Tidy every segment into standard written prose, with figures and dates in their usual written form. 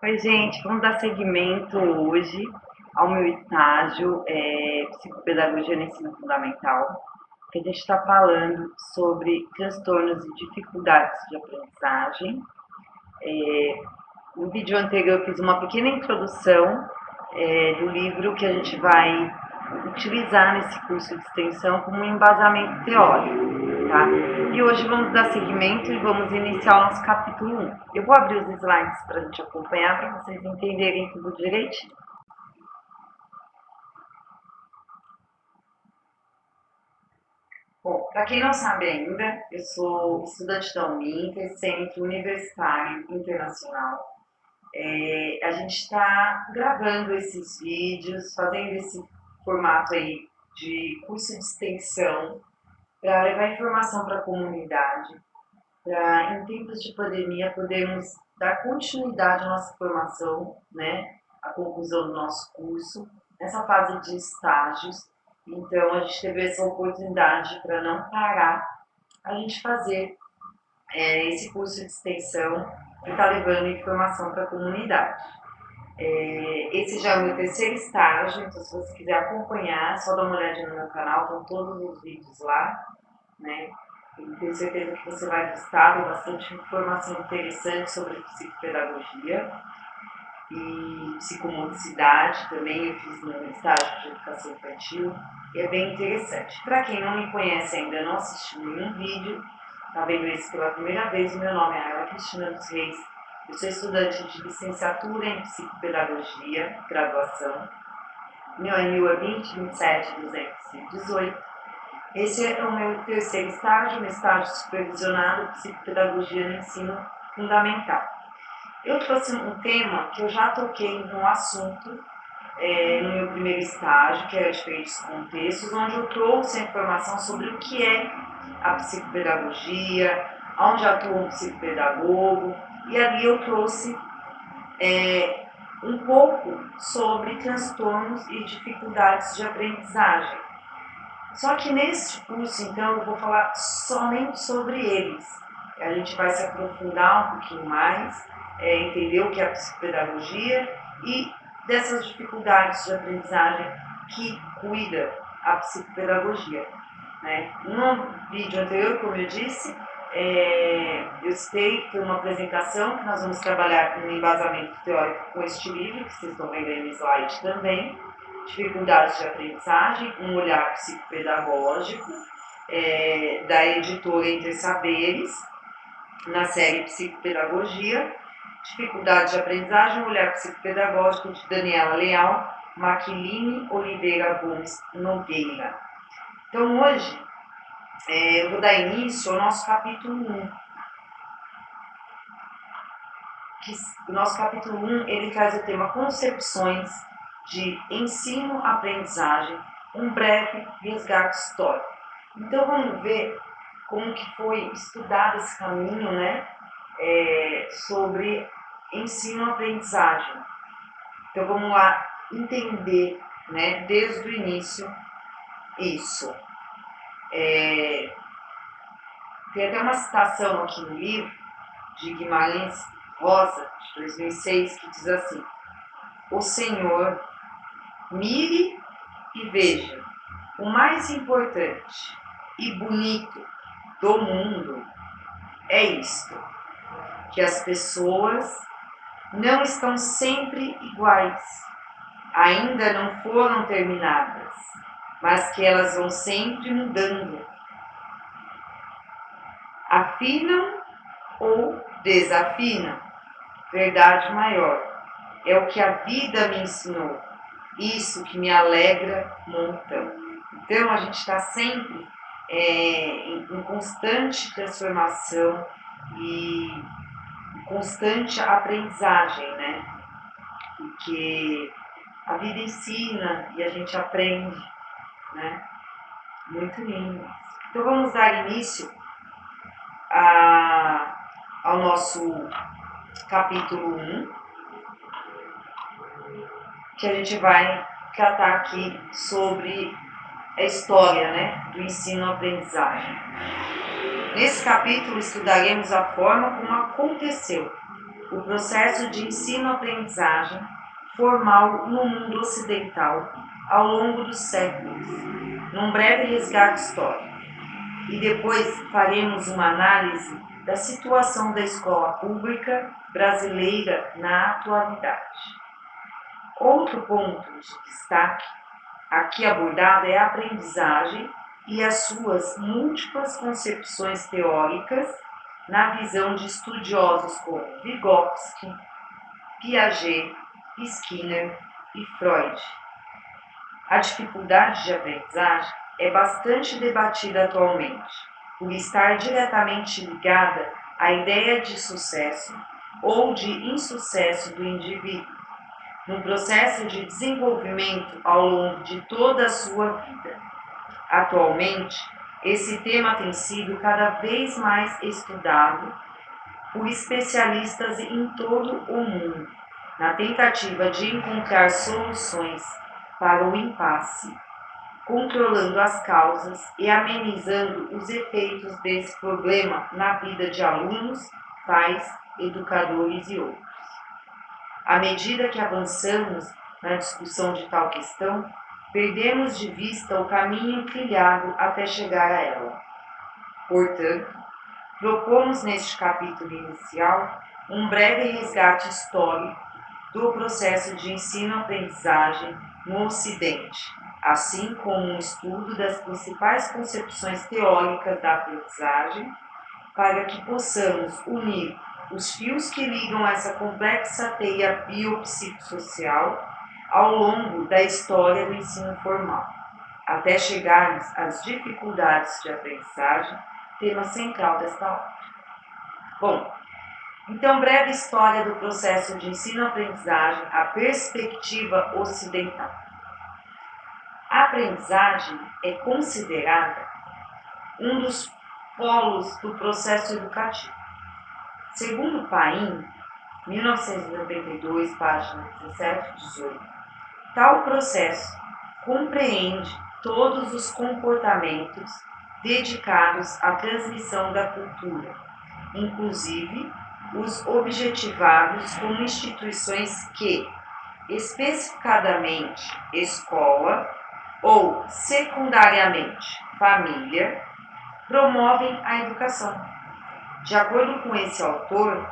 Oi, gente, vamos dar seguimento hoje ao meu estágio Psicopedagogia no Ensino Fundamental, que a gente está falando sobre transtornos e dificuldades de aprendizagem. No vídeo anterior eu fiz uma pequena introdução do livro que a gente vai utilizar nesse curso de extensão como um embasamento teórico, tá? E hoje vamos dar seguimento e vamos iniciar o nosso capítulo 1. Eu vou abrir os slides para a gente acompanhar, para vocês entenderem tudo direitinho. Bom, para quem não sabe ainda, eu sou estudante da Uninter, Centro Universitário Internacional. A gente está gravando esses vídeos, fazendo esse formato aí de curso de extensão para levar informação para a comunidade, para em tempos de pandemia podermos dar continuidade à nossa formação, né, à conclusão do nosso curso, nessa fase de estágios. Então a gente teve essa oportunidade para não parar, a gente fazer esse curso de extensão e está levando informação para a comunidade. Esse já é o meu terceiro estágio, então se você quiser acompanhar, só dá uma olhadinha no meu canal, estão todos os vídeos lá, né? E tenho certeza que você vai gostar, tem bastante informação interessante sobre psicopedagogia e psicomotricidade também, eu fiz no estágio de educação infantil, e é bem interessante. Para quem não me conhece ainda, não assistiu nenhum vídeo, está vendo esse pela primeira vez, o meu nome é Ayla Cristina dos Reis, eu sou estudante de licenciatura em psicopedagogia, graduação, meu ANIL é 27218. Esse é o meu terceiro estágio, meu estágio supervisionado de psicopedagogia no ensino fundamental. Eu trouxe um tema que eu já toquei no assunto no meu primeiro estágio, que era diferentes contextos, onde eu trouxe a informação sobre o que é a psicopedagogia, onde atua um psicopedagogo, e ali eu trouxe um pouco sobre transtornos e dificuldades de aprendizagem. Só que nesse curso, então, eu vou falar somente sobre eles. A gente vai se aprofundar um pouquinho mais, entender o que é a psicopedagogia e dessas dificuldades de aprendizagem que cuida a psicopedagogia. Né? No vídeo anterior, como eu disse, eu citei que foi uma apresentação que nós vamos trabalhar com um embasamento teórico com este livro, que vocês estão vendo aí no slide também, Dificuldades de Aprendizagem, um olhar psicopedagógico, da editora Entre Saberes, na série Psicopedagogia, Dificuldades de Aprendizagem, um olhar psicopedagógico de Daniela Leal, Maquiline Oliveira Gomes Nogueira. Então hoje eu vou dar início ao nosso capítulo 1. O nosso capítulo 1 ele traz o tema Concepções de ensino-aprendizagem, um breve resgate histórico. Então vamos ver como que foi estudado esse caminho, né, sobre ensino-aprendizagem. Então vamos lá entender, né, desde o início isso. Tem até uma citação aqui no livro de Guimarães Rosa, de 2006, que diz assim: o Senhor mire e veja, o mais importante e bonito do mundo é isto, que as pessoas não estão sempre iguais, ainda não foram terminadas, mas que elas vão sempre mudando. Afinam ou desafinam, verdade maior. É o que a vida me ensinou, isso que me alegra montão. Então a gente está sempre em constante transformação e constante aprendizagem, né? Porque a vida ensina e a gente aprende, né? Muito lindo. Então vamos dar início ao nosso capítulo 1, que a gente vai tratar aqui sobre a história, né, do ensino-aprendizagem. Nesse capítulo estudaremos a forma como aconteceu o processo de ensino-aprendizagem formal no mundo ocidental ao longo dos séculos, num breve resgate histórico. E depois faremos uma análise da situação da escola pública brasileira na atualidade. Outro ponto de destaque aqui abordado é a aprendizagem e as suas múltiplas concepções teóricas na visão de estudiosos como Vygotsky, Piaget, Skinner e Freud. A dificuldade de aprendizagem é bastante debatida atualmente, por estar diretamente ligada à ideia de sucesso ou de insucesso do indivíduo, no processo de desenvolvimento ao longo de toda a sua vida. Atualmente, esse tema tem sido cada vez mais estudado por especialistas em todo o mundo, na tentativa de encontrar soluções para o impasse, controlando as causas e amenizando os efeitos desse problema na vida de alunos, pais, educadores e outros. À medida que avançamos na discussão de tal questão, perdemos de vista o caminho trilhado até chegar a ela. Portanto, propomos neste capítulo inicial um breve resgate histórico do processo de ensino-aprendizagem no Ocidente, assim como um estudo das principais concepções teóricas da aprendizagem, para que possamos unir os fios que ligam essa complexa teia biopsicossocial ao longo da história do ensino formal, até chegarmos às dificuldades de aprendizagem, tema central desta obra. Bom, então, breve história do processo de ensino-aprendizagem, a perspectiva ocidental. A aprendizagem é considerada um dos polos do processo educativo. Segundo Paim, 1992, página 17 e 18, tal processo compreende todos os comportamentos dedicados à transmissão da cultura, inclusive os objetivados como instituições que, especificadamente escola ou secundariamente família, promovem a educação. De acordo com esse autor,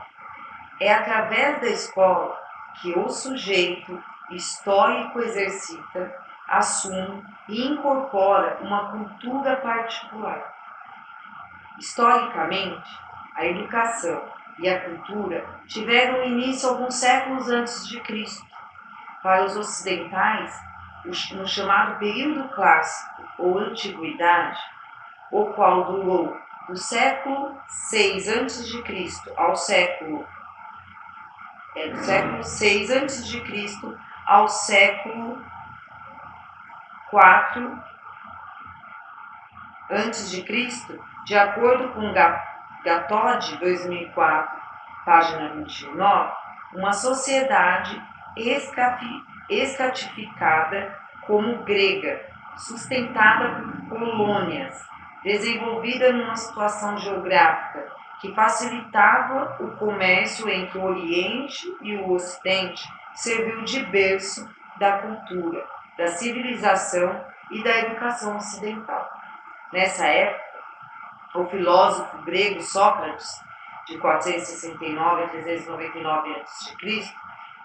é através da escola que o sujeito histórico exercita, assume e incorpora uma cultura particular. Historicamente, a educação e a cultura tiveram início alguns séculos antes de Cristo. Para os ocidentais, no chamado período clássico ou antiguidade, o qual durou do século VI a.C. ao século VI a.C. ao século IV a.C., de acordo com Gatod, 2004, página 29, uma sociedade estratificada como grega, sustentada por colônias, desenvolvida numa situação geográfica que facilitava o comércio entre o Oriente e o Ocidente, serviu de berço da cultura, da civilização e da educação ocidental. Nessa época, o filósofo grego Sócrates, de 469 a 399 a.C.,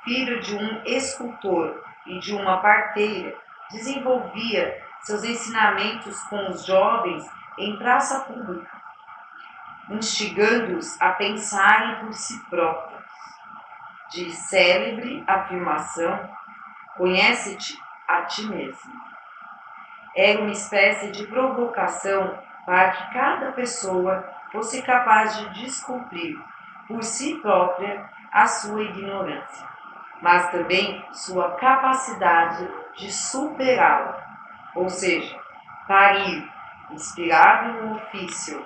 filho de um escultor e de uma parteira, desenvolvia seus ensinamentos com os jovens em praça pública, instigando-os a pensarem por si próprios. De célebre afirmação, conhece-te a ti mesmo. Era uma espécie de provocação para que cada pessoa fosse capaz de descobrir por si própria a sua ignorância, mas também sua capacidade de superá-la, ou seja, parir, inspirado no ofício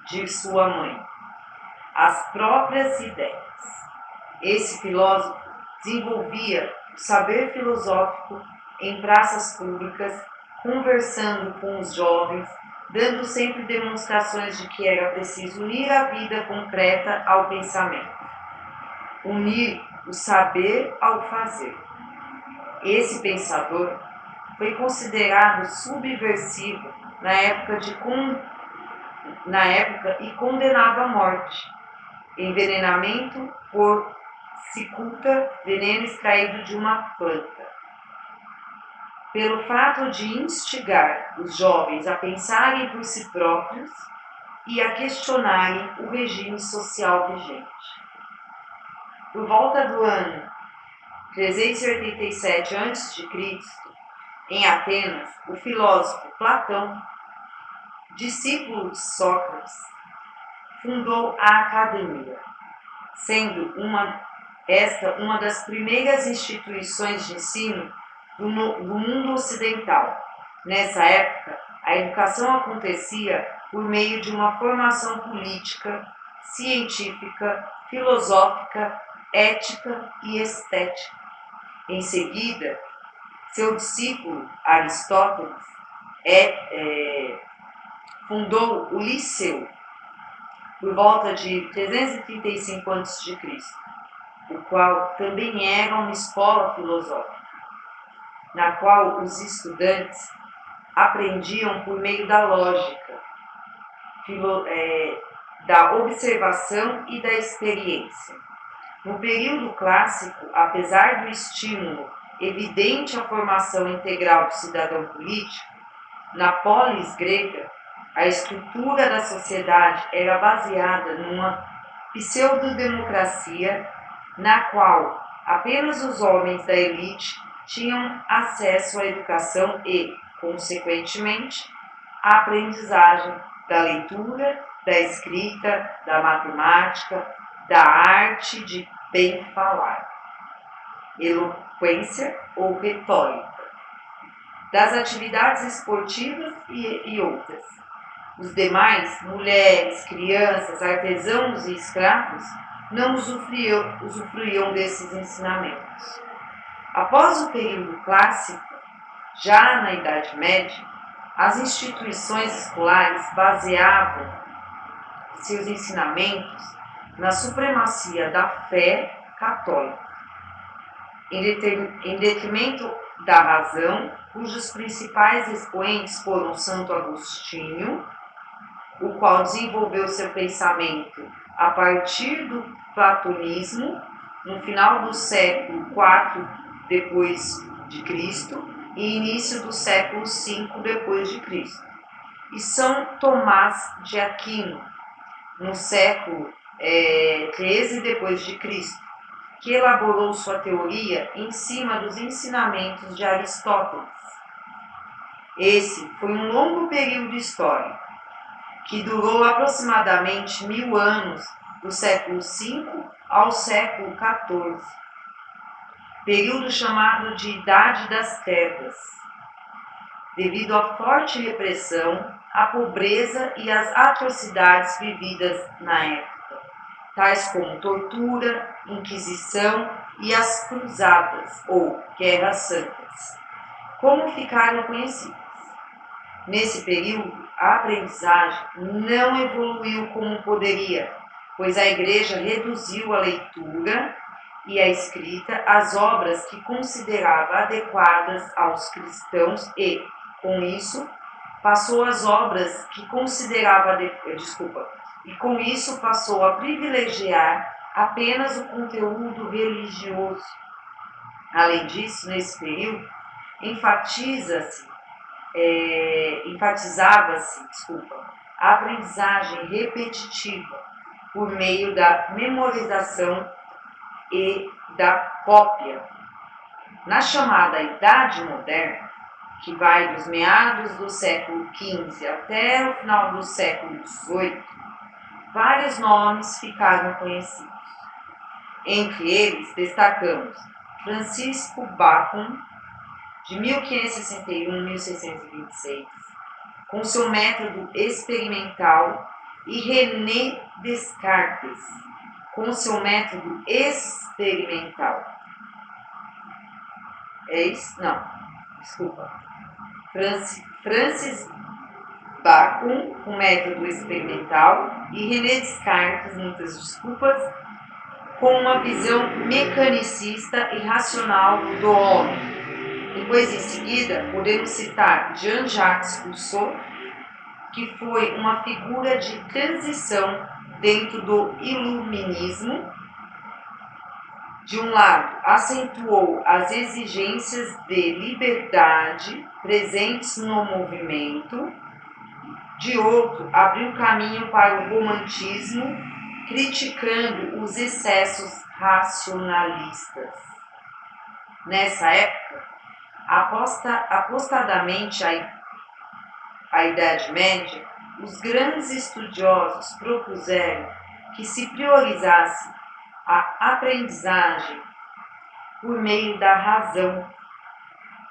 de sua mãe, as próprias ideias. Esse filósofo desenvolvia o saber filosófico em praças públicas, conversando com os jovens, dando sempre demonstrações de que era preciso unir a vida concreta ao pensamento. unir o saber ao fazer. Esse pensador foi considerado subversivo na época e condenado à morte. Envenenamento por cicuta, veneno extraído de uma planta. Pelo fato de instigar os jovens a pensarem por si próprios e a questionarem o regime social vigente. Por volta do ano 387 a.C., em Atenas, o filósofo Platão, discípulo de Sócrates, fundou a Academia, sendo esta uma das primeiras instituições de ensino do mundo ocidental. Nessa época, a educação acontecia por meio de uma formação política, científica, filosófica, ética e estética. Em seguida, seu discípulo Aristóteles fundou o Liceu por volta de 335 a.C., o qual também era uma escola filosófica, na qual os estudantes aprendiam por meio da lógica, da observação e da experiência. No período clássico, apesar do estímulo evidente à formação integral do cidadão político, na polis grega, a estrutura da sociedade era baseada numa pseudodemocracia na qual apenas os homens da elite tinham acesso à educação e, consequentemente, à aprendizagem da leitura, da escrita, da matemática, da arte de bem falar, eloquência ou retórica, das atividades esportivas e outras. Os demais, mulheres, crianças, artesãos e escravos, não usufruíam desses ensinamentos. Após o período clássico, já na Idade Média, as instituições escolares baseavam seus ensinamentos na supremacia da fé católica, em detrimento da razão, cujos principais expoentes foram Santo Agostinho, o qual desenvolveu seu pensamento a partir do platonismo no final do século IV depois de Cristo e início do século V depois de Cristo, e São Tomás de Aquino no século XIII depois de Cristo, que elaborou sua teoria em cima dos ensinamentos de Aristóteles. Esse foi um longo período histórico, que durou aproximadamente 1000 anos, do século V ao século XIV, período chamado de Idade das Trevas, devido à forte repressão, à pobreza e às atrocidades vividas na época, tais como tortura, inquisição e as cruzadas, ou guerras santas, como ficaram conhecidas. Nesse período, a aprendizagem não evoluiu como poderia, pois a Igreja reduziu a leitura e a escrita às obras que considerava adequadas aos cristãos e, com isso, passou a privilegiar apenas o conteúdo religioso. Além disso, nesse período, enfatizava-se a aprendizagem repetitiva por meio da memorização e da cópia. Na chamada Idade Moderna, que vai dos meados do século XV até o final do século XVIII, vários nomes ficaram conhecidos. Entre eles, destacamos Francisco Bacon, de 1561 a 1626, com seu método experimental, e René Descartes, com seu método experimental. Francis Bacon, com método experimental, e René Descartes, com uma visão mecanicista e racional do homem. Depois, em seguida, podemos citar Jean-Jacques Rousseau, que foi uma figura de transição dentro do iluminismo. De um lado, acentuou as exigências de liberdade presentes no movimento, de outro, abriu caminho para o romantismo, criticando os excessos racionalistas. Nessa época, apostadamente à Idade Média, os grandes estudiosos propuseram que se priorizasse a aprendizagem por meio da razão,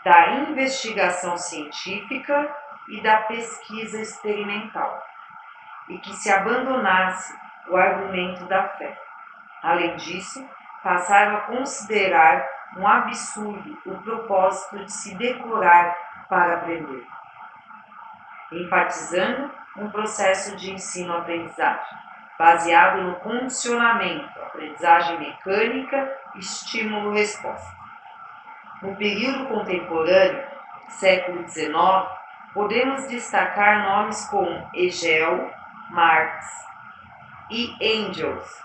da investigação científica e da pesquisa experimental, e que se abandonasse o argumento da fé. Além disso, passaram a considerar um absurdo o propósito de se decorar para aprender, enfatizando um processo de ensino-aprendizagem baseado no condicionamento, aprendizagem mecânica, estímulo-resposta. No período contemporâneo, século XIX, podemos destacar nomes como Hegel, Marx e Engels.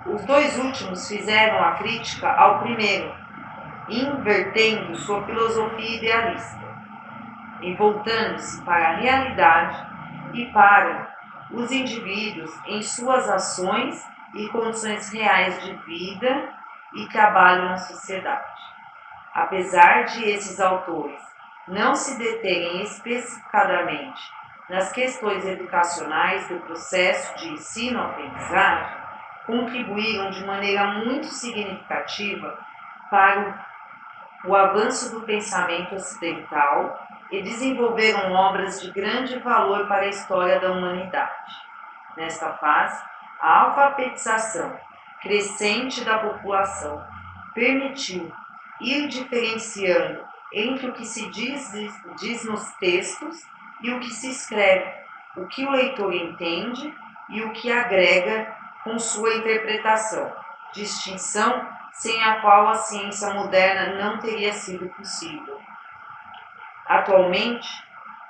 Os dois últimos fizeram a crítica ao primeiro, invertendo sua filosofia idealista, e voltando-se para a realidade e para os indivíduos em suas ações e condições reais de vida e trabalho na sociedade. Apesar de esses autores não se deterem especificadamente nas questões educacionais do processo de ensino-aprendizagem, contribuíram de maneira muito significativa para o avanço do pensamento ocidental e desenvolveram obras de grande valor para a história da humanidade. Nesta fase, a alfabetização crescente da população permitiu ir diferenciando entre o que se diz nos textos e o que se escreve, o que o leitor entende e o que agrega com sua interpretação, distinção sem a qual a ciência moderna não teria sido possível. Atualmente,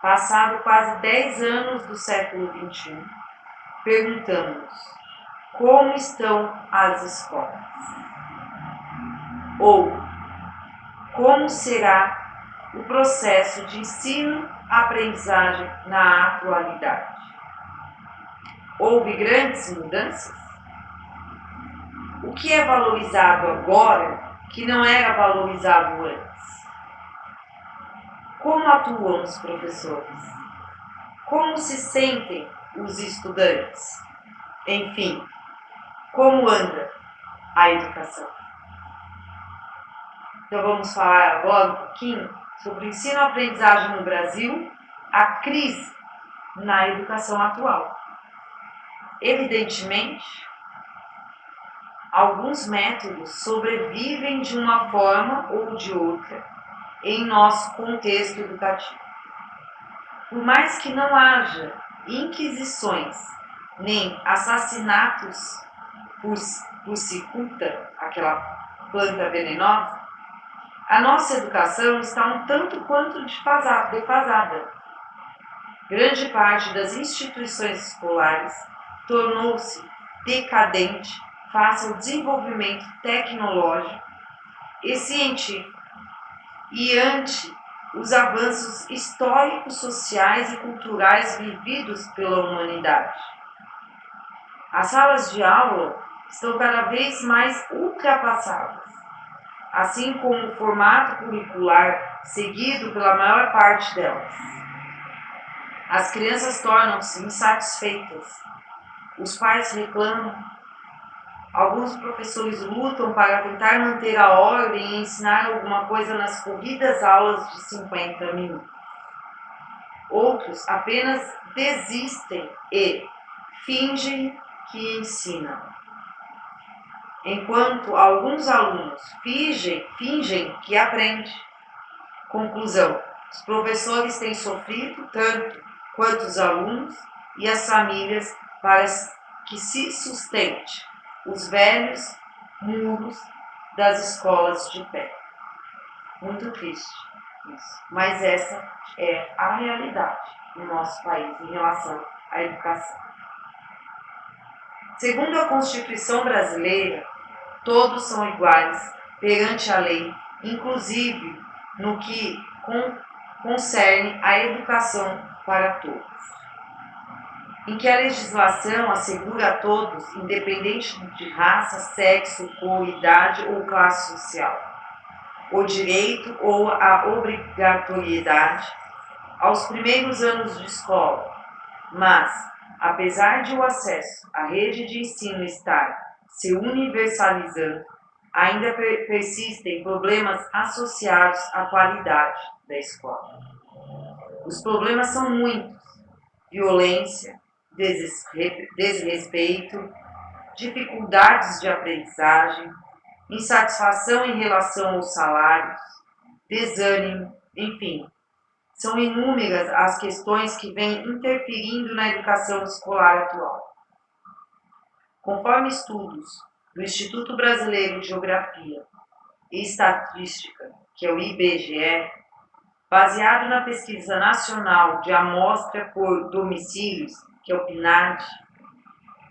passado quase 10 anos do século XXI, perguntamos: como estão as escolas? Ou como será o processo de ensino-aprendizagem na atualidade? Houve grandes mudanças? O que é valorizado agora que não era valorizado antes? Como atuam os professores? Como se sentem os estudantes? Enfim, como anda a educação? Então vamos falar agora um pouquinho sobre o ensino-aprendizagem no Brasil, a crise na educação atual. Evidentemente, alguns métodos sobrevivem de uma forma ou de outra em nosso contexto educativo. Por mais que não haja inquisições nem assassinatos por cicuta, aquela planta venenosa, a nossa educação está um tanto quanto defasada. Grande parte das instituições escolares tornou-se decadente face ao desenvolvimento tecnológico e científico e ante os avanços históricos, sociais e culturais vividos pela humanidade. As salas de aula estão cada vez mais ultrapassadas, assim como o formato curricular seguido pela maior parte delas. As crianças tornam-se insatisfeitas, os pais reclamam, alguns professores lutam para tentar manter a ordem e ensinar alguma coisa nas corridas aulas de 50 minutos. Outros apenas desistem e fingem que ensinam. Enquanto alguns alunos fingem que aprendem. Conclusão: os professores têm sofrido tanto quanto os alunos e as famílias para que se sustente os velhos muros das escolas de pé. Muito triste isso. Mas essa é a realidade no nosso país em relação à educação. Segundo a Constituição brasileira, todos são iguais perante a lei, inclusive no que concerne a educação para todos, em que a legislação assegura a todos, independente de raça, sexo, cor, idade ou classe social, o direito ou a obrigatoriedade aos primeiros anos de escola, mas, apesar de o acesso à rede de ensino estar se universalizando, ainda persistem problemas associados à qualidade da escola. Os problemas são muitos: violência, desrespeito, dificuldades de aprendizagem, insatisfação em relação aos salários, desânimo, enfim. São inúmeras as questões que vêm interferindo na educação escolar atual. Conforme estudos do Instituto Brasileiro de Geografia e Estatística, que é o IBGE, baseado na Pesquisa Nacional de Amostra por Domicílios, que é o PNAD,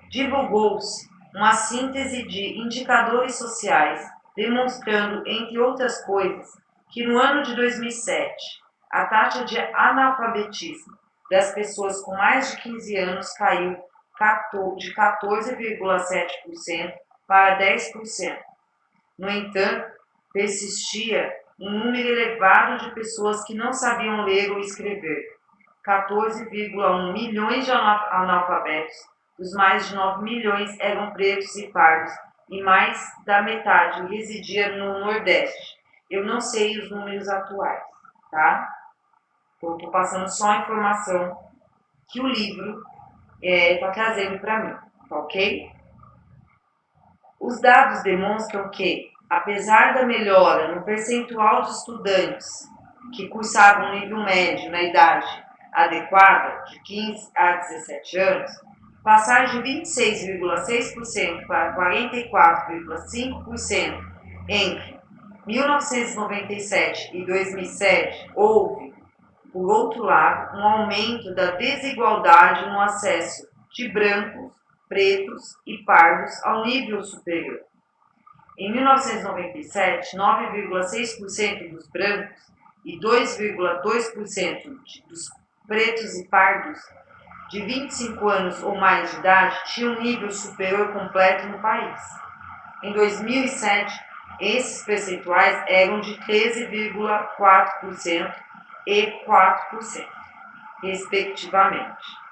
divulgou-se uma síntese de indicadores sociais, demonstrando, entre outras coisas, que no ano de 2007, a taxa de analfabetismo das pessoas com mais de 15 anos caiu de 14,7% para 10%. No entanto, persistia um número elevado de pessoas que não sabiam ler ou escrever. 14,1 milhões de analfabetos, dos mais de 9 milhões eram pretos e pardos, e mais da metade residia no Nordeste. Eu não sei os números atuais, tá? Eu estou passando só a informação que o livro está trazendo para mim, tá ok? Os dados demonstram que, apesar da melhora no percentual de estudantes que cursavam o nível médio na idade adequada, de 15 a 17 anos, passar de 26,6% para 44,5% entre 1997 e 2007, houve, por outro lado, um aumento da desigualdade no acesso de brancos, pretos e pardos ao nível superior. Em 1997, 9,6% dos brancos e 2,2% dos pretos e pardos de 25 anos ou mais de idade tinham nível superior completo no país. Em 2007, esses percentuais eram de 13,4% e 4%, respectivamente.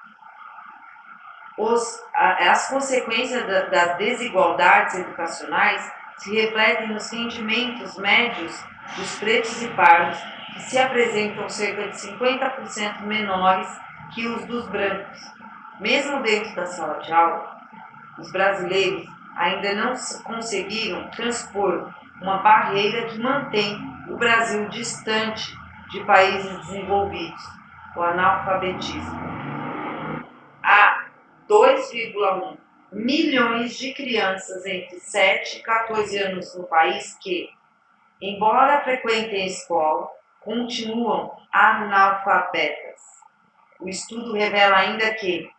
As consequências das desigualdades educacionais se refletem nos rendimentos médios dos pretos e pardos, que se apresentam cerca de 50% menores que os dos brancos. Mesmo dentro da sala de aula, os brasileiros ainda não conseguiram transpor uma barreira que mantém o Brasil distante de países desenvolvidos, o analfabetismo. Há 2,1 milhões de crianças entre 7 e 14 anos no país que, embora frequentem a escola, continuam analfabetas. O estudo revela ainda que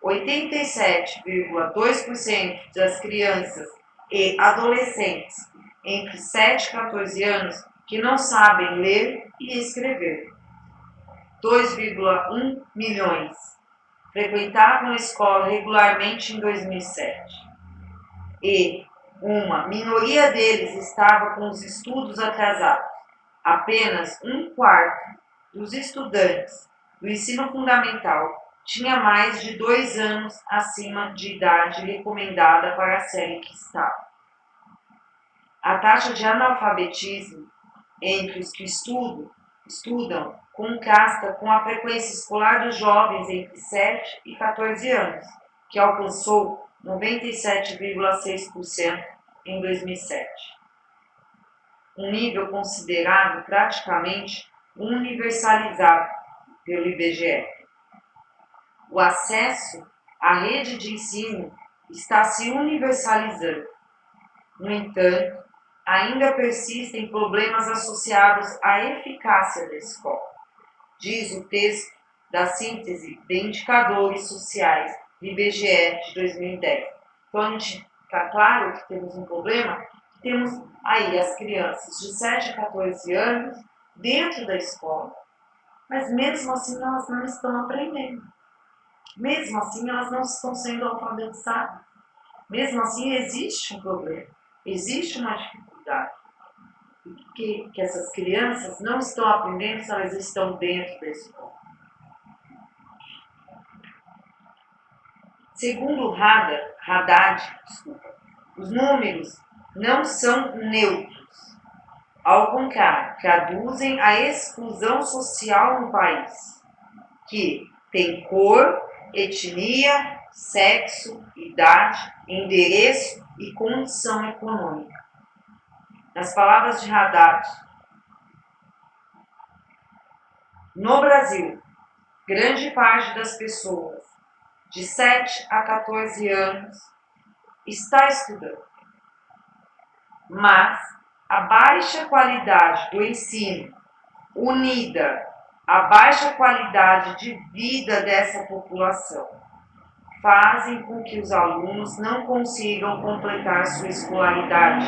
87,2% das crianças e adolescentes entre 7 e 14 anos que não sabem ler e escrever. 2,1 milhões frequentavam a escola regularmente em 2007. E uma minoria deles estava com os estudos atrasados. Apenas um quarto dos estudantes do ensino fundamental tinha mais de 2 anos acima de idade recomendada para a série que estava. A taxa de analfabetismo entre os que estudam contrasta com a frequência escolar dos jovens entre 7 e 14 anos, que alcançou 97,6% em 2007. Um nível considerado praticamente universalizado pelo IBGE. O acesso à rede de ensino está se universalizando. No entanto, ainda persistem problemas associados à eficácia da escola, diz o texto da síntese de indicadores sociais do IBGE de 2010. Então, a gente está claro que temos um problema, temos aí as crianças de 7 a 14 anos dentro da escola, mas mesmo assim elas não estão aprendendo. Mesmo assim elas não estão sendo alfabetizadas. Mesmo assim existe um problema, existe uma dificuldade. Que essas crianças não estão aprendendo se elas estão dentro da escola. Segundo Haddad, os números não são neutros. Ao contrário, traduzem a exclusão social no país, que tem cor, etnia, sexo, idade, endereço e condição econômica. Nas palavras de Haddad, no Brasil, grande parte das pessoas de 7 a 14 anos está estudando, mas a baixa qualidade do ensino, unida à baixa qualidade de vida dessa população, fazem com que os alunos não consigam completar sua escolaridade,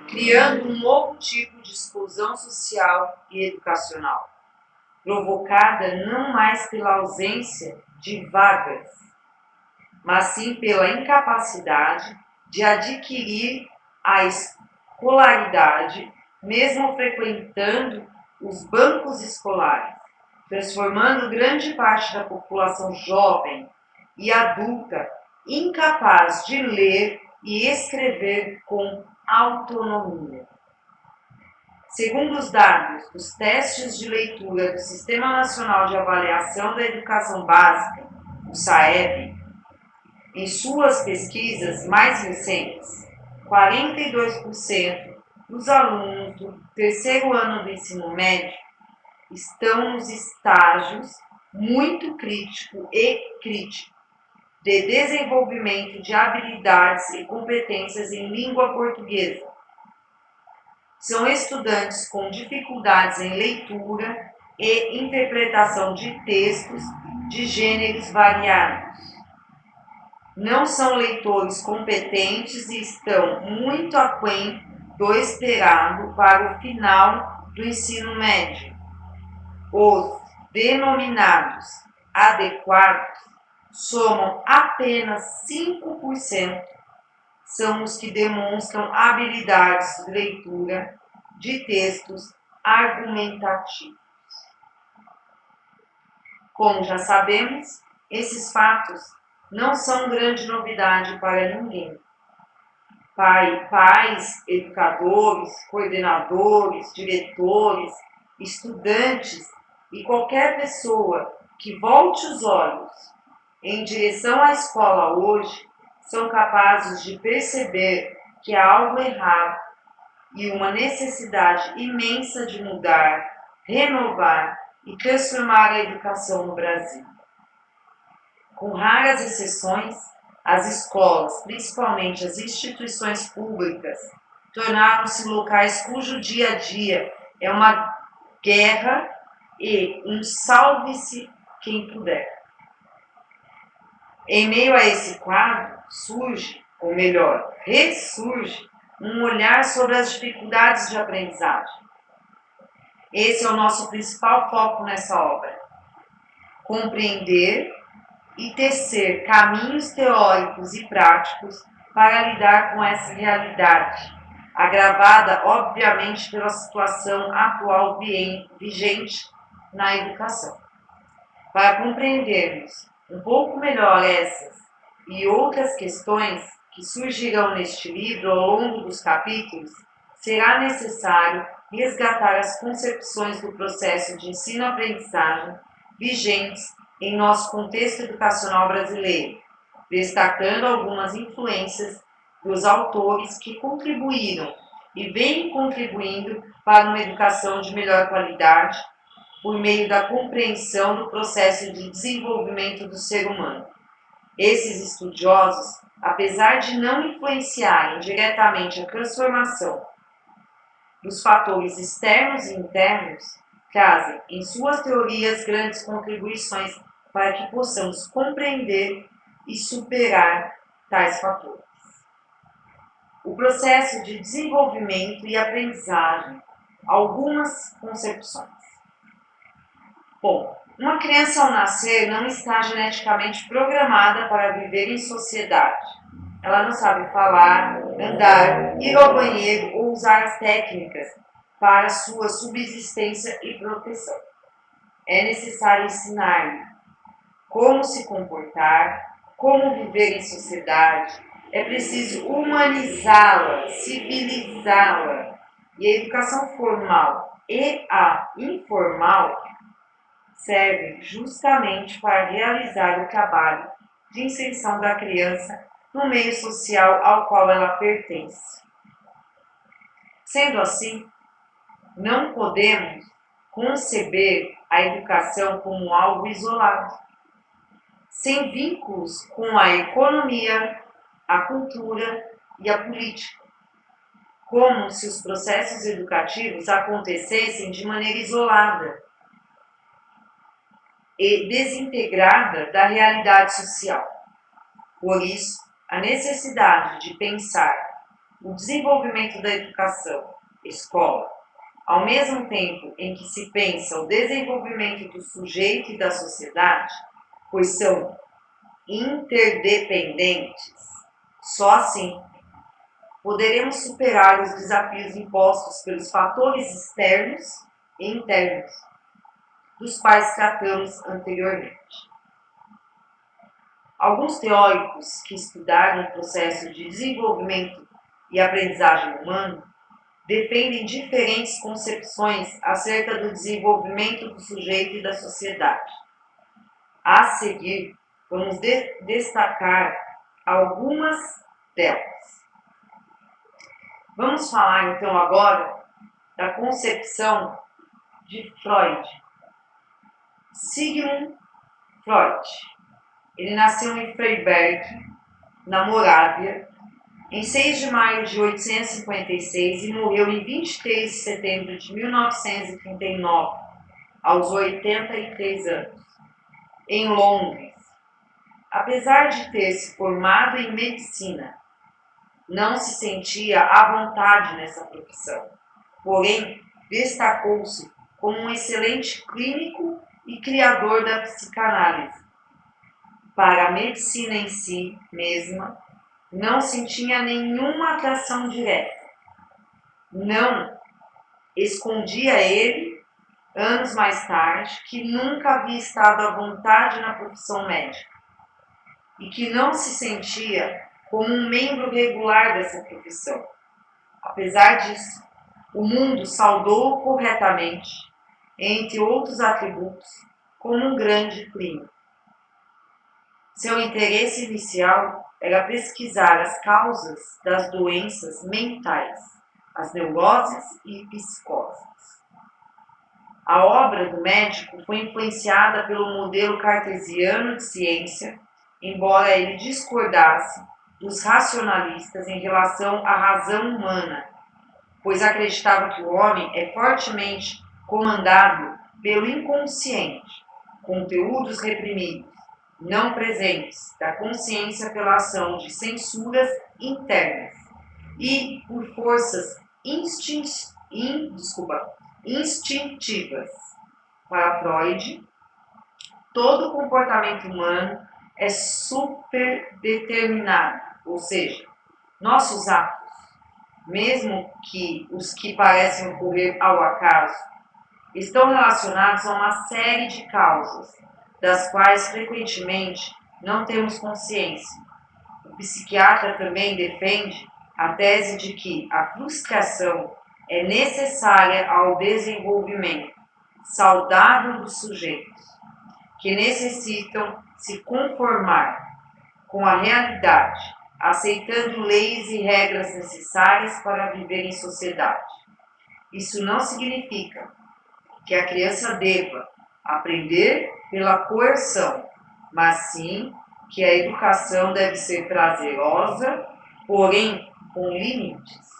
criando um novo tipo de exclusão social e educacional, provocada não mais pela ausência de vagas, mas sim pela incapacidade de adquirir a escolaridade, mesmo frequentando os bancos escolares, transformando grande parte da população jovem e adulta incapaz de ler e escrever com autonomia. Segundo os dados dos testes de leitura do Sistema Nacional de Avaliação da Educação Básica, o SAEB, em suas pesquisas mais recentes, 42% dos alunos do terceiro ano do ensino médio estão nos estágios muito crítico e crítico de desenvolvimento de habilidades e competências em língua portuguesa. São estudantes com dificuldades em leitura e interpretação de textos de gêneros variados. Não são leitores competentes e estão muito aquém do esperado para o final do ensino médio. Os denominados adequados somam apenas 5%, são os que demonstram habilidades de leitura de textos argumentativos. Como já sabemos, esses fatos não são grande novidade para ninguém. Pais, educadores, coordenadores, diretores, estudantes e qualquer pessoa que volte os olhos em direção à escola hoje são capazes de perceber que há algo errado e uma necessidade imensa de mudar, renovar e transformar a educação no Brasil. Com raras exceções, as escolas, principalmente as instituições públicas, tornaram-se locais cujo dia a dia é uma guerra e um salve-se quem puder. Em meio a esse quadro, surge, ou melhor, ressurge, um olhar sobre as dificuldades de aprendizagem. Esse é o nosso principal foco nessa obra. Compreender e tecer caminhos teóricos e práticos para lidar com essa realidade, agravada, obviamente, pela situação atual vigente na educação. Para compreendermos um pouco melhor essas e outras questões que surgirão neste livro ao longo dos capítulos, será necessário resgatar as concepções do processo de ensino-aprendizagem vigentes em nosso contexto educacional brasileiro, destacando algumas influências dos autores que contribuíram e vêm contribuindo para uma educação de melhor qualidade por meio da compreensão do processo de desenvolvimento do ser humano. Esses estudiosos apesar de não influenciarem diretamente a transformação dos fatores externos e internos, trazem em suas teorias grandes contribuições para que possamos compreender e superar tais fatores. O processo de desenvolvimento e aprendizagem, algumas concepções. Bom, uma criança ao nascer não está geneticamente programada para viver em sociedade. Ela não sabe falar, andar, ir ao banheiro ou usar as técnicas para sua subsistência e proteção. É necessário ensinar-lhe como se comportar, como viver em sociedade. É preciso humanizá-la, civilizá-la. E a educação formal e a informal servem justamente para realizar o trabalho de inserção da criança no meio social ao qual ela pertence. Sendo assim, não podemos conceber a educação como algo isolado, sem vínculos com a economia, a cultura e a política, como se os processos educativos acontecessem de maneira isolada e desintegrada da realidade social. Por isso, a necessidade de pensar o desenvolvimento da educação, escola, ao mesmo tempo em que se pensa o desenvolvimento do sujeito e da sociedade, pois são interdependentes, só assim poderemos superar os desafios impostos pelos fatores externos e internos, dos quais tratamos anteriormente. Alguns teóricos que estudaram o processo de desenvolvimento e aprendizagem humano defendem diferentes concepções acerca do desenvolvimento do sujeito e da sociedade. A seguir, vamos destacar algumas delas. Vamos falar então agora da concepção de Freud. Sigmund Freud. Ele nasceu em Freiberg, na Morávia, em 6 de maio de 1856 e morreu em 23 de setembro de 1939, aos 83 anos, em Londres. Apesar de ter se formado em medicina, não se sentia à vontade nessa profissão, porém destacou-se como um excelente clínico e criador da psicanálise. Para a medicina em si mesma, não sentia nenhuma atração direta. Não escondia ele, anos mais tarde, que nunca havia estado à vontade na profissão médica e que não se sentia como um membro regular dessa profissão. Apesar disso, o mundo saudou-o corretamente, entre outros atributos, como um grande clínico. Seu interesse inicial era pesquisar as causas das doenças mentais, as neuroses e psicoses. A obra do médico foi influenciada pelo modelo cartesiano de ciência, embora ele discordasse dos racionalistas em relação à razão humana, pois acreditava que o homem é fortemente comandado pelo inconsciente, conteúdos reprimidos, não presentes, da consciência pela ação de censuras internas e por forças instintivas. Para Freud, todo comportamento humano é superdeterminado, ou seja, nossos atos, mesmo que os que parecem ocorrer ao acaso, estão relacionados a uma série de causas, das quais frequentemente não temos consciência. O psiquiatra também defende a tese de que a frustração é necessária ao desenvolvimento saudável dos sujeitos, que necessitam se conformar com a realidade, aceitando leis e regras necessárias para viver em sociedade. Isso não significa que a criança deva aprender pela coerção, mas sim que a educação deve ser prazerosa, porém com limites.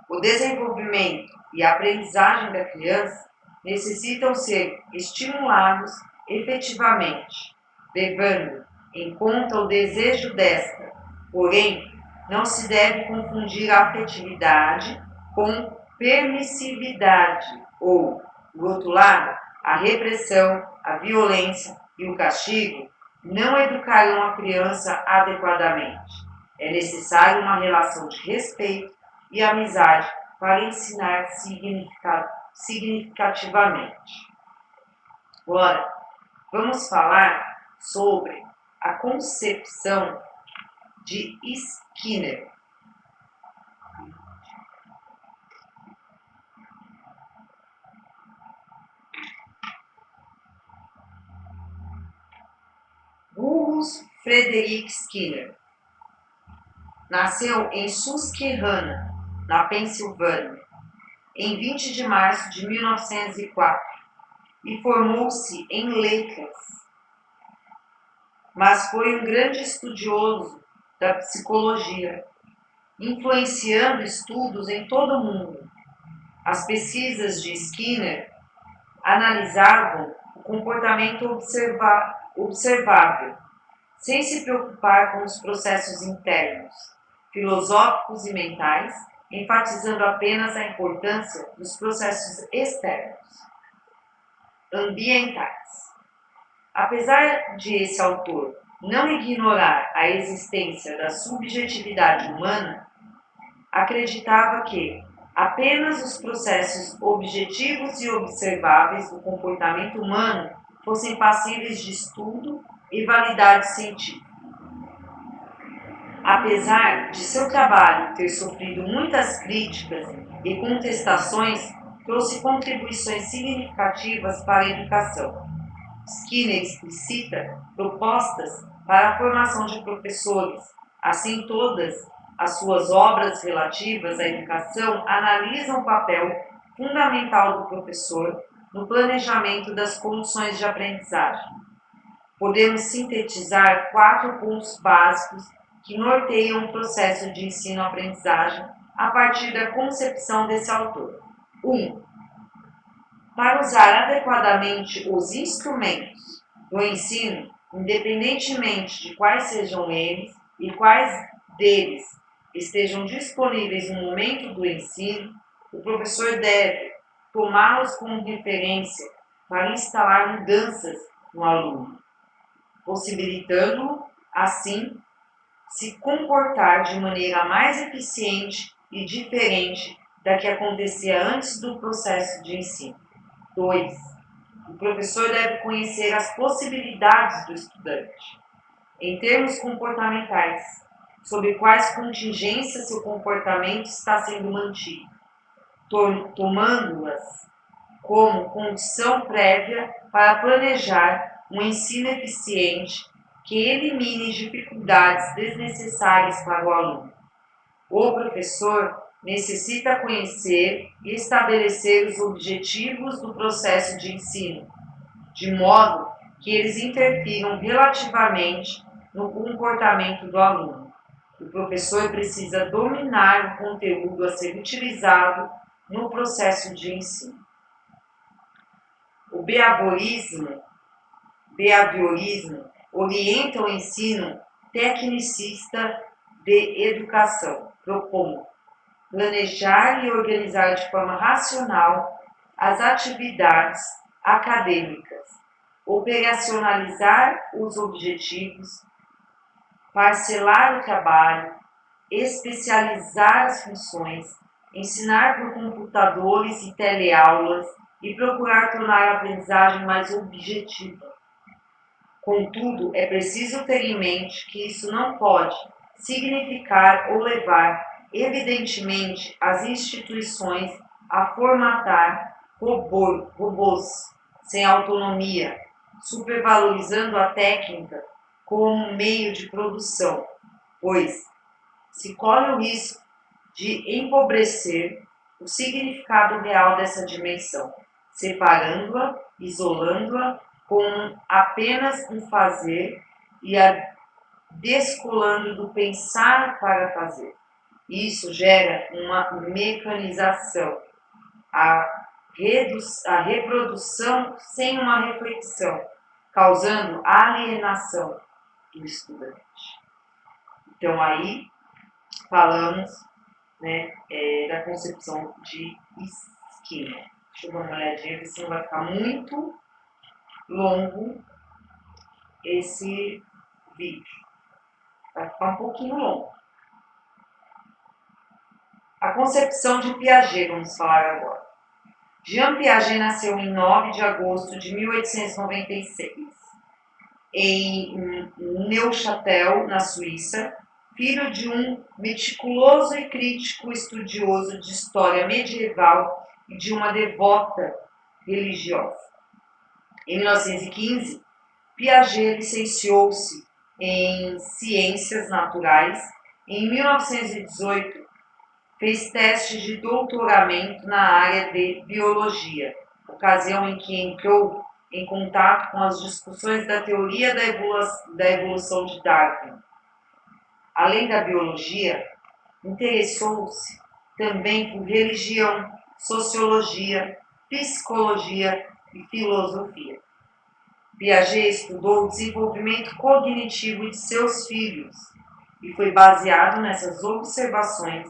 O desenvolvimento e a aprendizagem da criança necessitam ser estimulados efetivamente, levando em conta o desejo desta, porém, não se deve confundir a afetividade com permissividade ou, do outro lado, a repressão, a violência e o castigo não educarão a criança adequadamente. É necessário uma relação de respeito e amizade para ensinar significativamente. Agora, vamos falar sobre a concepção de Skinner. Burrus Frederic Skinner nasceu em Susquehanna, na Pensilvânia, em 20 de março de 1904 e formou-se em letras, mas foi um grande estudioso da psicologia, influenciando estudos em todo o mundo. As pesquisas de Skinner analisavam o comportamento observável, sem se preocupar com os processos internos, filosóficos e mentais, enfatizando apenas a importância dos processos externos, ambientais. Apesar de esse autor não ignorar a existência da subjetividade humana, acreditava que apenas os processos objetivos e observáveis do comportamento humano fossem passíveis de estudo e validade científica. Apesar de seu trabalho ter sofrido muitas críticas e contestações, trouxe contribuições significativas para a educação. Skinner explicita propostas para a formação de professores. Assim, todas as suas obras relativas à educação analisam o papel fundamental do professor no planejamento das condições de aprendizagem. Podemos sintetizar 4 pontos básicos que norteiam o processo de ensino-aprendizagem a partir da concepção desse autor. 1. Para usar adequadamente os instrumentos do ensino, independentemente de quais sejam eles e quais deles estejam disponíveis no momento do ensino, o professor deve tomá-los como referência para instalar mudanças no aluno, possibilitando-o, assim, se comportar de maneira mais eficiente e diferente da que acontecia antes do processo de ensino. 2. O professor deve conhecer as possibilidades do estudante, em termos comportamentais, sobre quais contingências seu comportamento está sendo mantido, tomando-as como condição prévia para planejar um ensino eficiente que elimine dificuldades desnecessárias para o aluno. O professor necessita conhecer e estabelecer os objetivos do processo de ensino, de modo que eles interfiram relativamente no comportamento do aluno. O professor precisa dominar o conteúdo a ser utilizado no processo de ensino. O behaviorismo orienta o ensino tecnicista de educação, propondo planejar e organizar de forma racional as atividades acadêmicas, operacionalizar os objetivos, parcelar o trabalho, especializar as funções, ensinar por computadores e teleaulas e procurar tornar a aprendizagem mais objetiva. Contudo, é preciso ter em mente que isso não pode significar ou levar, evidentemente, as instituições a formatar robôs sem autonomia, supervalorizando a técnica como um meio de produção, pois se corre o risco de empobrecer o significado real dessa dimensão, separando-a, isolando-a com apenas um fazer e a descolando do pensar para fazer. Isso gera uma mecanização, a reprodução sem uma reflexão, causando alienação do estudante. Então aí falamos, né, da concepção de Skinner. Deixa eu dar uma olhadinha, porque senão vai ficar muito longo esse vídeo. Vai ficar um pouquinho longo. A concepção de Piaget, vamos falar agora. Jean Piaget nasceu em 9 de agosto de 1896, em Neuchâtel, na Suíça, filho de um meticuloso e crítico estudioso de história medieval e de uma devota religiosa. Em 1915, Piaget licenciou-se em Ciências Naturais. Em 1918, fez testes de doutoramento na área de Biologia, ocasião em que entrou em contato com as discussões da teoria da evolução de Darwin. Além da biologia, interessou-se também por religião, sociologia, psicologia e filosofia. Piaget estudou o desenvolvimento cognitivo de seus filhos e foi baseado nessas observações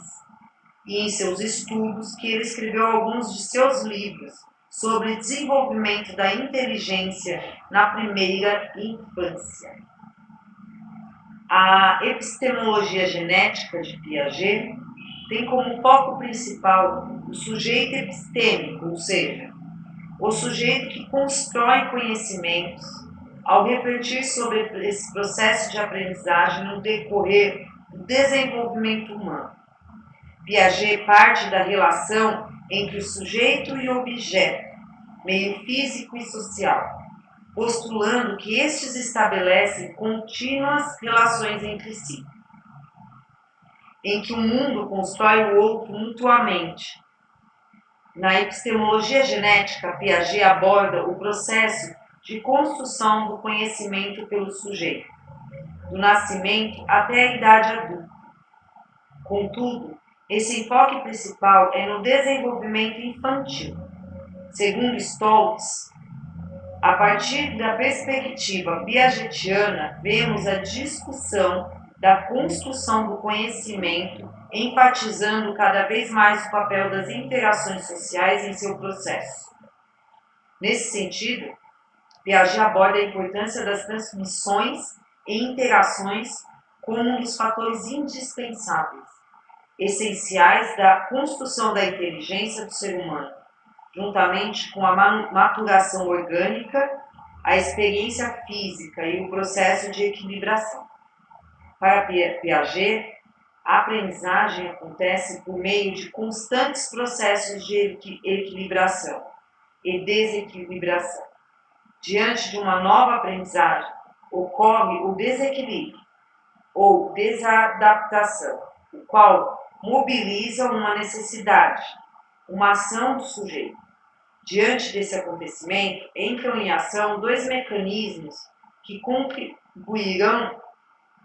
e em seus estudos que ele escreveu alguns de seus livros sobre desenvolvimento da inteligência na primeira infância. A epistemologia genética de Piaget tem como foco principal o sujeito epistêmico, ou seja, o sujeito que constrói conhecimentos ao refletir sobre esse processo de aprendizagem no decorrer do desenvolvimento humano. Piaget parte da relação entre o sujeito e o objeto, meio físico e social, postulando que estes estabelecem contínuas relações entre si, em que o mundo constrói o outro mutuamente. Na epistemologia genética, Piaget aborda o processo de construção do conhecimento pelo sujeito, do nascimento até a idade adulta. Contudo, esse enfoque principal é no desenvolvimento infantil. Segundo Stoltz, a partir da perspectiva piagetiana, vemos a discussão da construção do conhecimento, enfatizando cada vez mais o papel das interações sociais em seu processo. Nesse sentido, Piaget aborda a importância das transmissões e interações como um dos fatores indispensáveis, essenciais da construção da inteligência do ser humano, juntamente com a maturação orgânica, a experiência física e o processo de equilibração. Para Piaget, a aprendizagem acontece por meio de constantes processos de equilibração e desequilibração. Diante de uma nova aprendizagem, ocorre o desequilíbrio ou desadaptação, o qual mobiliza uma necessidade, uma ação do sujeito. Diante desse acontecimento, entram em ação dois mecanismos que contribuirão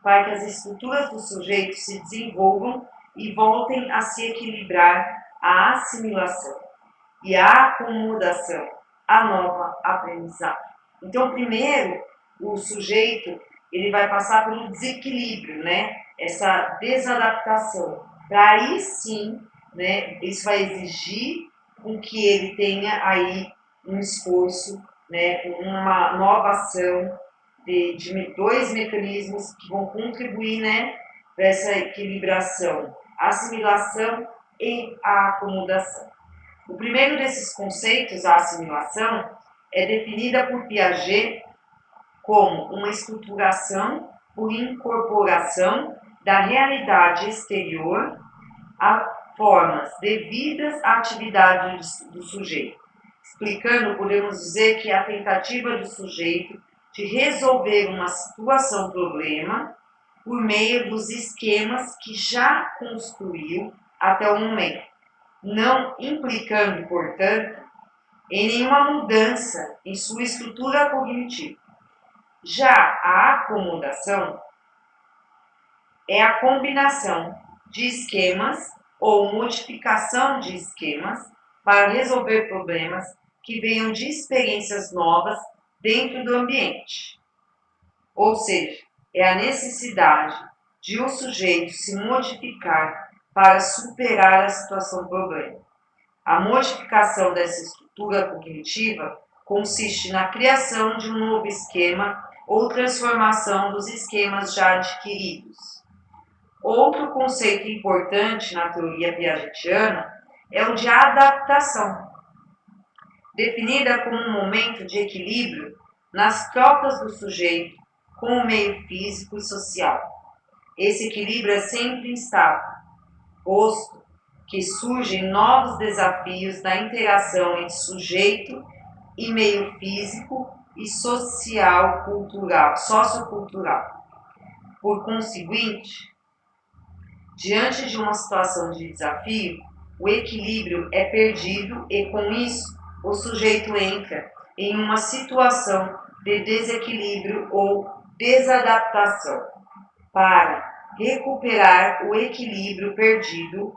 para que as estruturas do sujeito se desenvolvam e voltem a se equilibrar: a assimilação e a acomodação, a nova aprendizagem. Então, primeiro, o sujeito ele vai passar pelo desequilíbrio, né? Essa desadaptação. Para aí sim, né, isso vai exigir com que ele tenha aí um esforço, né, uma nova ação de dois mecanismos que vão contribuir, né, para essa equilibração, a assimilação e a acomodação. O primeiro desses conceitos, a assimilação, é definida por Piaget como uma estruturação por incorporação da realidade exterior a formas devidas à atividade do sujeito. Explicando, podemos dizer que é a tentativa do sujeito de resolver uma situação-problema por meio dos esquemas que já construiu até o momento, não implicando, portanto, em nenhuma mudança em sua estrutura cognitiva. Já a acomodação é a combinação de esquemas ou modificação de esquemas para resolver problemas que venham de experiências novas dentro do ambiente. Ou seja, é a necessidade de o sujeito se modificar para superar a situação problema. A modificação dessa estrutura cognitiva consiste na criação de um novo esquema ou transformação dos esquemas já adquiridos. Outro conceito importante na teoria piagetiana é o de adaptação, definida como um momento de equilíbrio nas trocas do sujeito com o meio físico e social. Esse equilíbrio é sempre instável, posto que surgem novos desafios da interação entre sujeito e meio físico e sociocultural. Por conseguinte, diante de uma situação de desafio, o equilíbrio é perdido e, com isso, o sujeito entra em uma situação de desequilíbrio ou desadaptação. Para recuperar o equilíbrio perdido,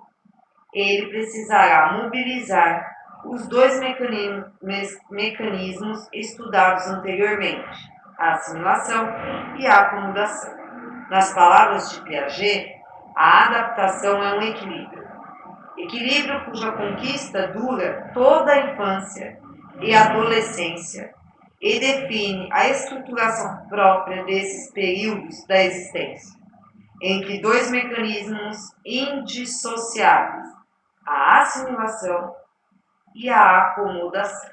ele precisará mobilizar os dois mecanismos estudados anteriormente, a assimilação e a acomodação. Nas palavras de Piaget, a adaptação é um equilíbrio cuja conquista dura toda a infância e adolescência e define a estruturação própria desses períodos da existência, entre dois mecanismos indissociáveis, a assimilação e a acomodação.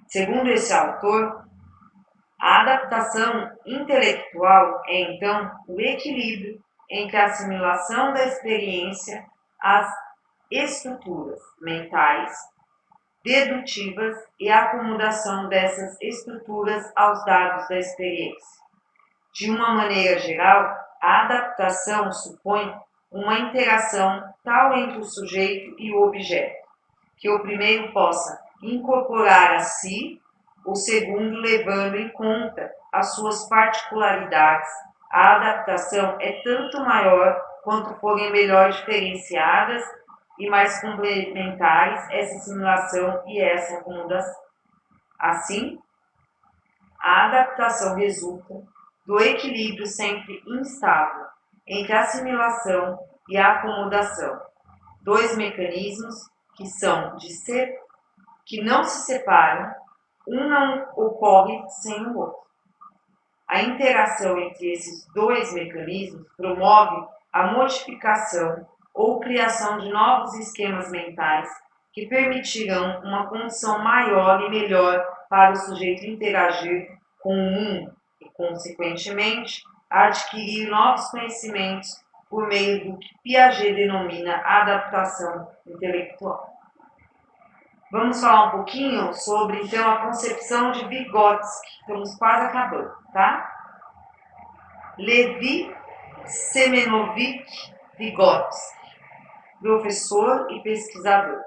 Segundo esse autor, a adaptação intelectual é, então, o equilíbrio entre a assimilação da experiência às estruturas mentais, dedutivas e a acomodação dessas estruturas aos dados da experiência. De uma maneira geral, a adaptação supõe uma interação tal entre o sujeito e o objeto, que o primeiro possa incorporar a si, o segundo levando em conta as suas particularidades. A adaptação é tanto maior quanto forem melhor diferenciadas e mais complementares essa assimilação e essa acomodação. Assim, a adaptação resulta do equilíbrio sempre instável entre a assimilação e a acomodação, dois mecanismos que não se separam, um não ocorre sem o outro. A interação entre esses dois mecanismos promove a modificação ou criação de novos esquemas mentais que permitirão uma condição maior e melhor para o sujeito interagir com o mundo e, consequentemente, adquirir novos conhecimentos por meio do que Piaget denomina adaptação intelectual. Vamos falar um pouquinho sobre, então, a concepção de Vygotsky. Estamos quase acabando, tá? Levi Semenovich Vygotsky, professor e pesquisador.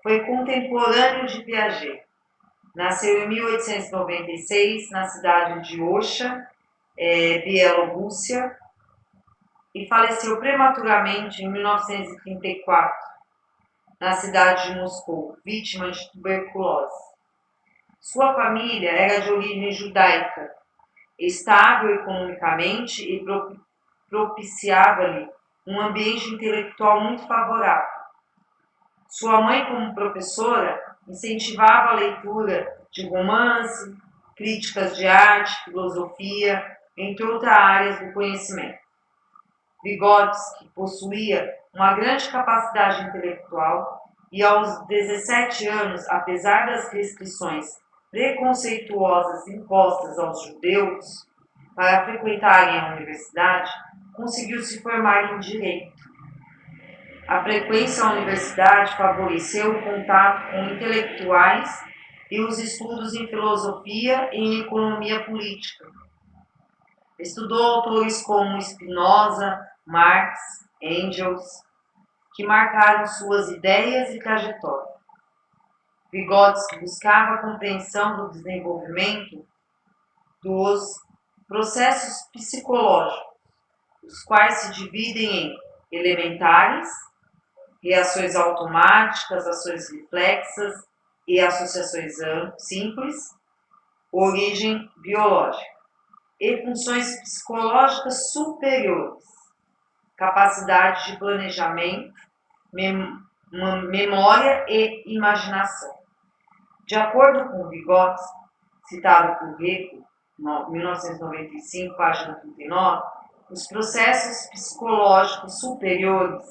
Foi contemporâneo de Piaget. Nasceu em 1896 na cidade de Ocha, Bielorrússia, e faleceu prematuramente em 1934, na cidade de Moscou, vítima de tuberculose. Sua família era de origem judaica, estável economicamente e propiciava-lhe um ambiente intelectual muito favorável. Sua mãe, como professora, incentivava a leitura de romance, críticas de arte, filosofia, entre outras áreas do conhecimento. Vygotsky possuía uma grande capacidade intelectual e, aos 17 anos, apesar das restrições preconceituosas impostas aos judeus para frequentarem a universidade, conseguiu se formar em direito. A frequência à universidade favoreceu o contato com intelectuais e os estudos em filosofia e em economia política. Estudou autores como Spinoza, Marx, Engels, que marcaram suas ideias e trajetória. Vygotsky buscava a compreensão do desenvolvimento dos processos psicológicos, os quais se dividem em elementares, reações automáticas, ações reflexas e associações simples, origem biológica, e funções psicológicas superiores, capacidade de planejamento, memória e imaginação. De acordo com Vygotsky, citado por Rego, 1995, página 39, os processos psicológicos superiores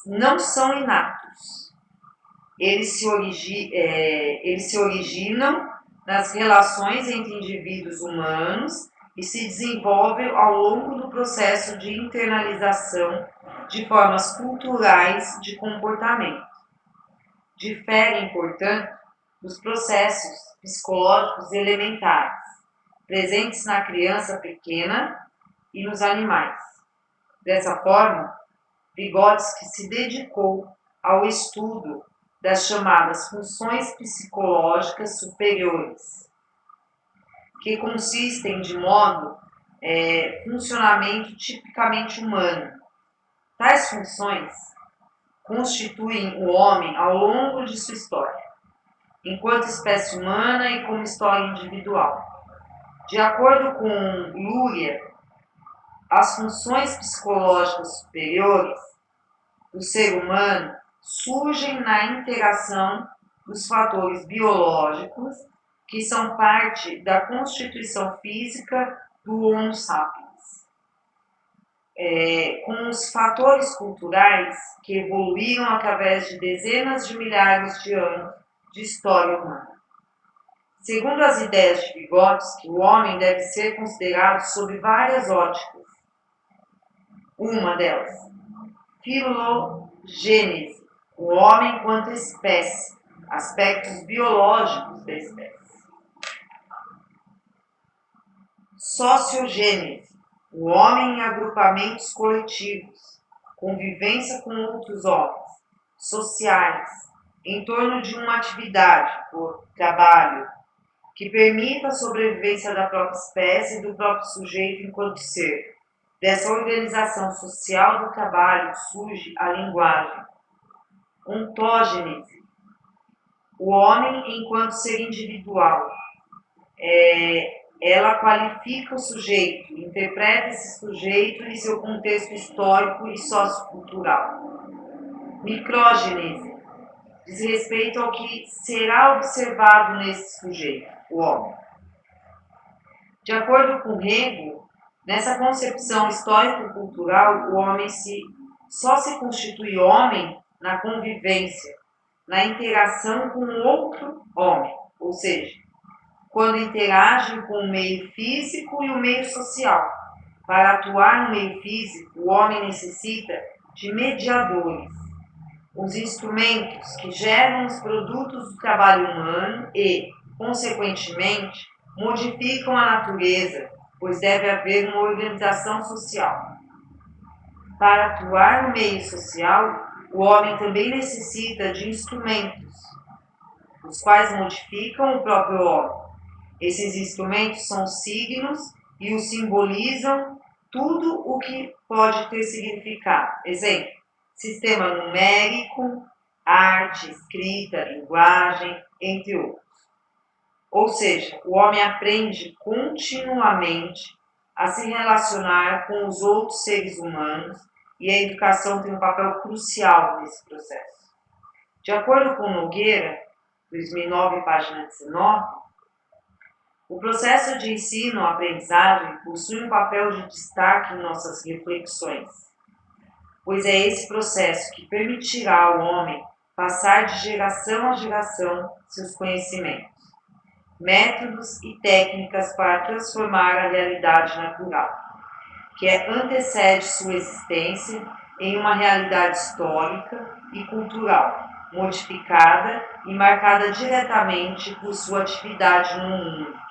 não são inatos. Eles se originam nas relações entre indivíduos humanos e se desenvolvem ao longo do processo de internalização de formas culturais de comportamento. Diferem, portanto, dos processos psicológicos elementares, presentes na criança pequena e nos animais. Dessa forma, Vygotsky se dedicou ao estudo das chamadas funções psicológicas superiores, que consistem de modo funcionamento tipicamente humano. Tais funções constituem o homem ao longo de sua história, enquanto espécie humana e como história individual. De acordo com Luria, as funções psicológicas superiores do ser humano surgem na interação dos fatores biológicos que são parte da constituição física do Homo sapiens, com os fatores culturais que evoluíram através de dezenas de milhares de anos de história humana. Segundo as ideias de Vygotsky, o homem deve ser considerado sob várias óticas. Uma delas, filogênese, o homem enquanto espécie, aspectos biológicos da espécie. Sociogênese, o homem em agrupamentos coletivos, convivência com outros homens, sociais, em torno de uma atividade, por trabalho, que permita a sobrevivência da própria espécie e do próprio sujeito enquanto ser. Dessa organização social do trabalho surge a linguagem. Ontogênese, o homem enquanto ser individual. Ela qualifica o sujeito, interpreta esse sujeito em seu contexto histórico e sociocultural. Microgênese, diz respeito ao que será observado nesse sujeito, o homem. De acordo com Hegel, nessa concepção histórico-cultural, o homem só se constitui homem na convivência, na interação com outro homem, ou seja, quando interagem com o meio físico e o meio social. Para atuar no meio físico, o homem necessita de mediadores, os instrumentos que geram os produtos do trabalho humano e, consequentemente, modificam a natureza, pois deve haver uma organização social. Para atuar no meio social, o homem também necessita de instrumentos, os quais modificam o próprio homem. Esses instrumentos são signos e os simbolizam tudo o que pode ter significado. Exemplo, sistema numérico, arte, escrita, linguagem, entre outros. Ou seja, o homem aprende continuamente a se relacionar com os outros seres humanos e a educação tem um papel crucial nesse processo. De acordo com Nogueira, 2009, página 19, o processo de ensino-aprendizagem possui um papel de destaque em nossas reflexões, pois é esse processo que permitirá ao homem passar de geração a geração seus conhecimentos, métodos e técnicas para transformar a realidade natural, que antecede sua existência em uma realidade histórica e cultural, modificada e marcada diretamente por sua atividade no mundo.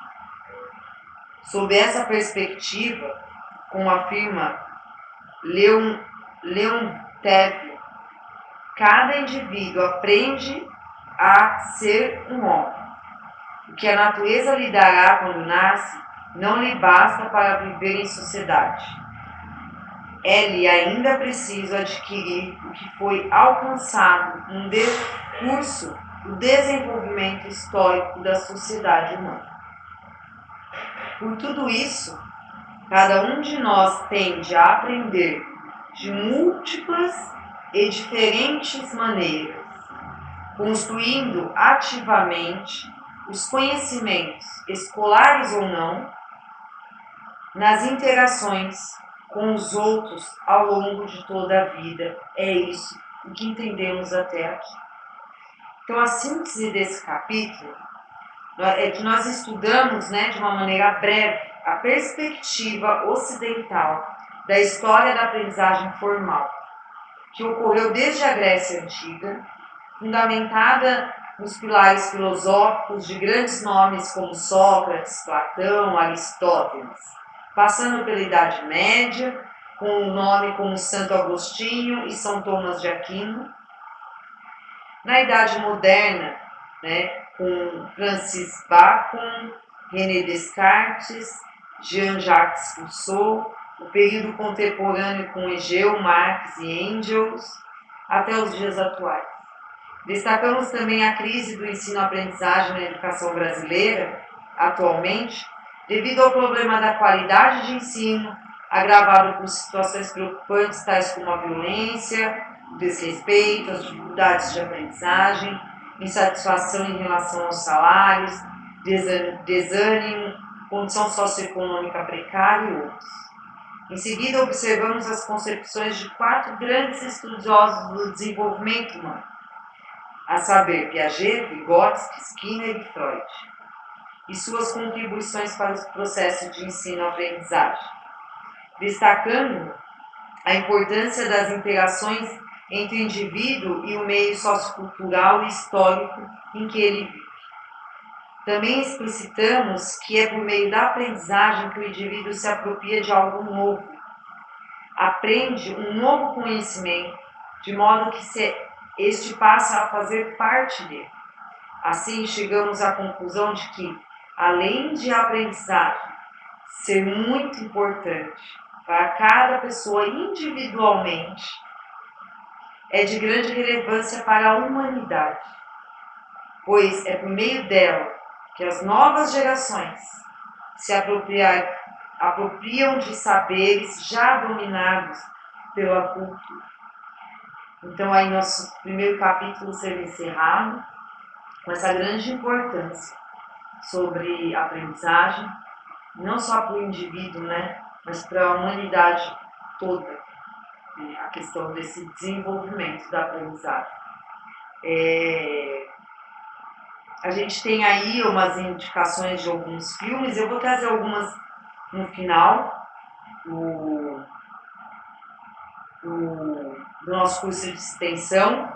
Sob essa perspectiva, como afirma Leontief, cada indivíduo aprende a ser um homem. O que a natureza lhe dará quando nasce não lhe basta para viver em sociedade. É-lhe ainda preciso adquirir o que foi alcançado num curso do desenvolvimento histórico da sociedade humana. Por tudo isso, cada um de nós tende a aprender de múltiplas e diferentes maneiras, construindo ativamente os conhecimentos, escolares ou não, nas interações com os outros ao longo de toda a vida. É isso o que entendemos até aqui. Então, a síntese desse capítulo é que nós estudamos, de uma maneira breve, a perspectiva ocidental da história da aprendizagem formal, que ocorreu desde a Grécia Antiga, fundamentada nos pilares filosóficos de grandes nomes como Sócrates, Platão, Aristóteles, passando pela Idade Média, com um nome como Santo Agostinho e São Tomás de Aquino, na Idade Moderna, com Francis Bacon, René Descartes, Jean-Jacques Rousseau, o período contemporâneo com Hegel, Marx e Engels, até os dias atuais. Destacamos também a crise do ensino-aprendizagem na educação brasileira, atualmente, devido ao problema da qualidade de ensino, agravado por situações preocupantes tais como a violência, o desrespeito, as dificuldades de aprendizagem, insatisfação em relação aos salários, desânimo, condição socioeconômica precária e outros. Em seguida, observamos as concepções de 4 grandes estudiosos do desenvolvimento humano, a saber, Piaget, Vygotsky, Skinner e Freud, e suas contribuições para o processo de ensino-aprendizagem, destacando a importância das interações entre o indivíduo e o meio sociocultural e histórico em que ele vive. Também explicitamos que é por meio da aprendizagem que o indivíduo se apropria de algo novo, aprende um novo conhecimento, de modo que este passa a fazer parte dele. Assim, chegamos à conclusão de que, além de a aprendizagem ser muito importante para cada pessoa individualmente, é de grande relevância para a humanidade, pois é por meio dela que as novas gerações se apropriam de saberes já dominados pela cultura. Então, aí nosso primeiro capítulo será encerrado com essa grande importância sobre a aprendizagem, não só para o indivíduo, mas para a humanidade toda, a questão desse desenvolvimento da aprendizagem. A gente tem aí umas indicações de alguns filmes, eu vou trazer algumas no final do nosso curso de extensão,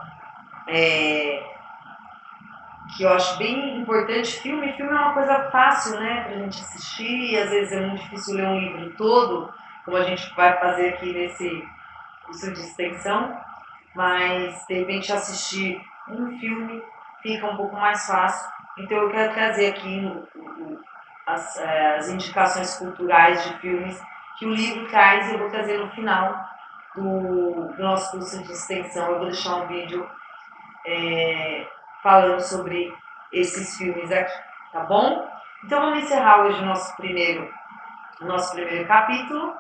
que eu acho bem importante. Filme é uma coisa fácil, pra gente assistir, e às vezes é muito difícil ler um livro todo, como a gente vai fazer aqui nesse curso de extensão, mas de repente assistir um filme fica um pouco mais fácil. Então eu quero trazer aqui as indicações culturais de filmes que o livro traz, e eu vou trazer no final do nosso curso de extensão. Eu vou deixar um vídeo falando sobre esses filmes aqui, tá bom? Então vamos encerrar hoje o nosso primeiro capítulo.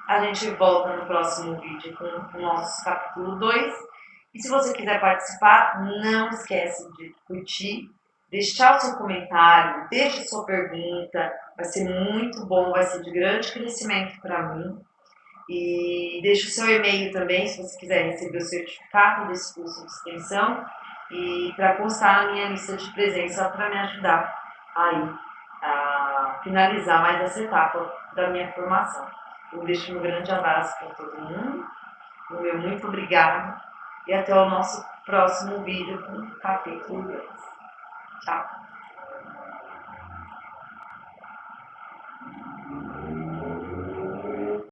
A gente volta no próximo vídeo com o nosso capítulo 2. E se você quiser participar, não esquece de curtir, deixar o seu comentário, deixe sua pergunta, vai ser muito bom, vai ser de grande crescimento para mim. E deixe o seu e-mail também, se você quiser receber o certificado desse curso de extensão, e para constar na minha lista de presença, para me ajudar aí a finalizar mais essa etapa da minha formação. Eu deixo um grande abraço para todo mundo, o meu muito obrigado, e até o nosso próximo vídeo com o capítulo 2. Tchau!